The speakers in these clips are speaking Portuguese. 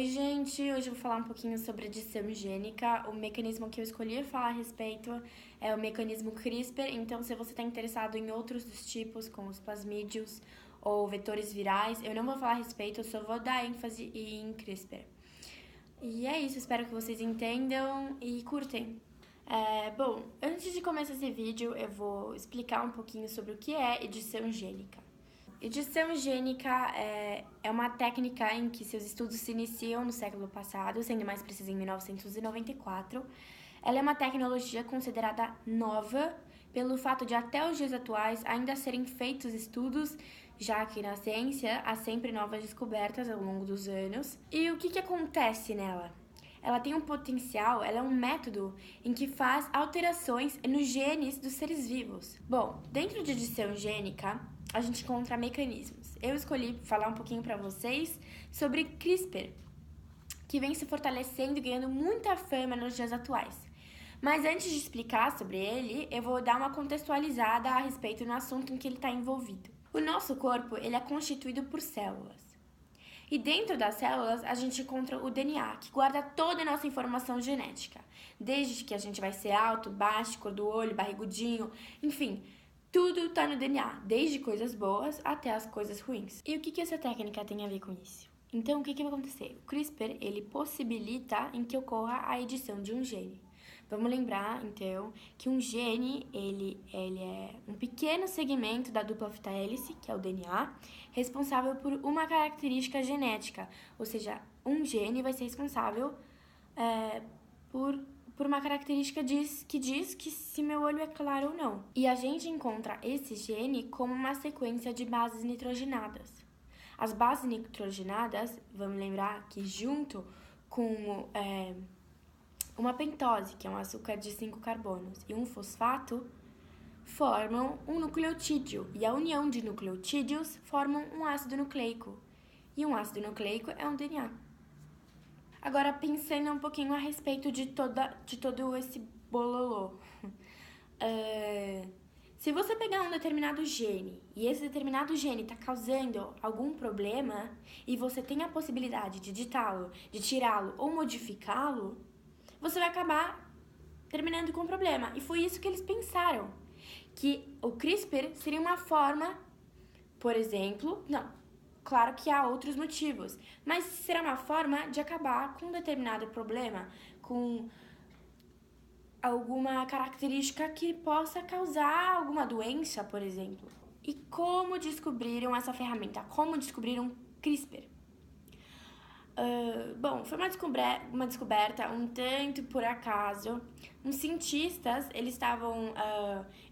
Oi, gente! Hoje eu vou falar um pouquinho sobre edição gênica. O mecanismo que eu escolhi falar a respeito é o mecanismo CRISPR. Então, se você está interessado em outros dos tipos, como os plasmídios ou vetores virais, eu não vou falar a respeito, eu só vou dar ênfase em CRISPR. E é isso, espero que vocês entendam e curtem. Bom, antes de começar esse vídeo, eu vou explicar um pouquinho sobre o que é edição gênica. Edição gênica é uma técnica em que seus estudos se iniciam no século passado, sendo mais preciso em 1994. Ela é uma tecnologia considerada nova pelo fato de até os dias atuais ainda serem feitos estudos, já que na ciência há sempre novas descobertas ao longo dos anos. E o que acontece nela? Ela tem um potencial, ela é um método em que faz alterações nos genes dos seres vivos. Bom, dentro de edição gênica, a gente encontra mecanismos. Eu escolhi falar um pouquinho para vocês sobre CRISPR, que vem se fortalecendo e ganhando muita fama nos dias atuais. Mas antes de explicar sobre ele, eu vou dar uma contextualizada a respeito do assunto em que ele está envolvido. O nosso corpo ele é constituído por células. E dentro das células, a gente encontra o DNA, que guarda toda a nossa informação genética. Desde que a gente vai ser alto, baixo, cor do olho, barrigudinho, enfim, tudo está no DNA, desde coisas boas até as coisas ruins. E o que essa técnica tem a ver com isso? Então, o que vai acontecer? O CRISPR, ele possibilita em que ocorra a edição de um gene. Vamos lembrar, então, que um gene, ele é um pequeno segmento da dupla fita hélice, que é o DNA, responsável por uma característica genética. Ou seja, um gene vai ser responsável por uma característica que diz que se meu olho é claro ou não. E a gente encontra esse gene como uma sequência de bases nitrogenadas. As bases nitrogenadas, vamos lembrar que junto com uma pentose, que é um açúcar de 5 carbonos, e um fosfato, formam um nucleotídeo. E a união de nucleotídeos formam um ácido nucleico. E um ácido nucleico é um DNA. Agora, pensando um pouquinho a respeito de todo esse bololô. Se você pegar um determinado gene e esse determinado gene está causando algum problema e você tem a possibilidade de editá-lo, de tirá-lo ou modificá-lo, você vai acabar terminando com o problema. E foi isso que eles pensaram, que o CRISPR seria uma forma, por exemplo, claro que há outros motivos, mas será uma forma de acabar com um determinado problema, com alguma característica que possa causar alguma doença, por exemplo. E como descobriram essa ferramenta? Como descobriram CRISPR? Bom, foi uma descoberta um tanto por acaso. Uns cientistas, eles estavam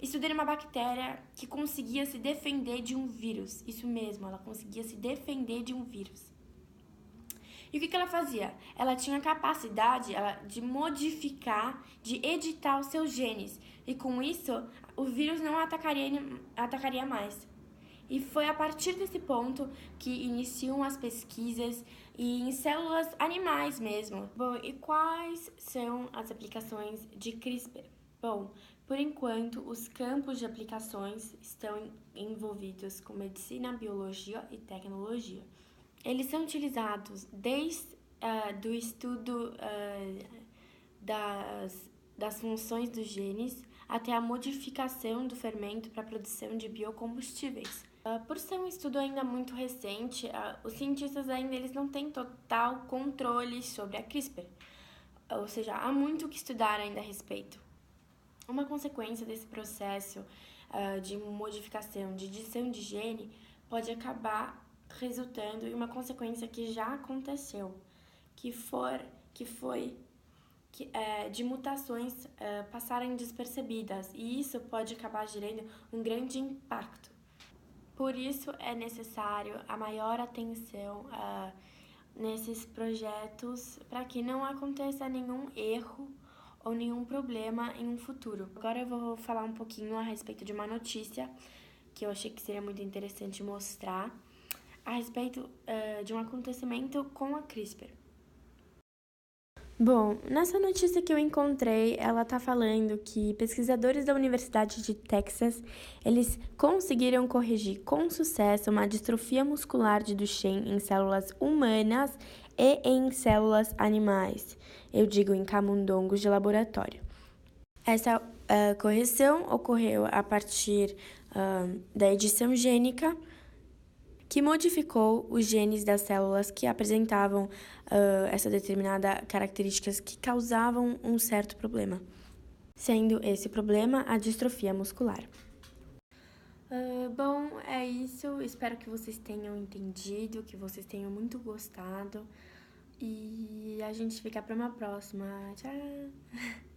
estudando uma bactéria que conseguia se defender de um vírus. Isso mesmo, ela conseguia se defender de um vírus. E o que ela fazia? Ela tinha a capacidade de modificar, de editar os seus genes. E com isso, o vírus não atacaria mais. E foi a partir desse ponto que iniciam as pesquisas e em células animais mesmo. Bom, e quais são as aplicações de CRISPR? Bom, por enquanto, os campos de aplicações estão envolvidos com medicina, biologia e tecnologia. Eles são utilizados desde do estudo das funções dos genes até a modificação do fermento para a produção de biocombustíveis. Por ser um estudo ainda muito recente, os cientistas ainda eles não têm total controle sobre a CRISPR, ou seja, há muito o que estudar ainda a respeito. Uma consequência desse processo de modificação, de edição de gene, pode acabar resultando em uma consequência que já aconteceu, que foi de mutações passarem despercebidas, e isso pode acabar gerando um grande impacto. Por isso é necessário a maior atenção nesses projetos para que não aconteça nenhum erro ou nenhum problema em um futuro. Agora eu vou falar um pouquinho a respeito de uma notícia que eu achei que seria muito interessante mostrar a respeito de um acontecimento com a CRISPR. Bom, nessa notícia que eu encontrei, ela tá falando que pesquisadores da Universidade de Texas, eles conseguiram corrigir com sucesso uma distrofia muscular de Duchenne em células humanas e em células animais, eu digo em camundongos de laboratório. Essa correção ocorreu a partir da edição gênica, que modificou os genes das células que apresentavam essa determinada características que causavam um certo problema, sendo esse problema a distrofia muscular. Bom, é isso. Espero que vocês tenham entendido, que vocês tenham muito gostado. E a gente fica para uma próxima. Tchau!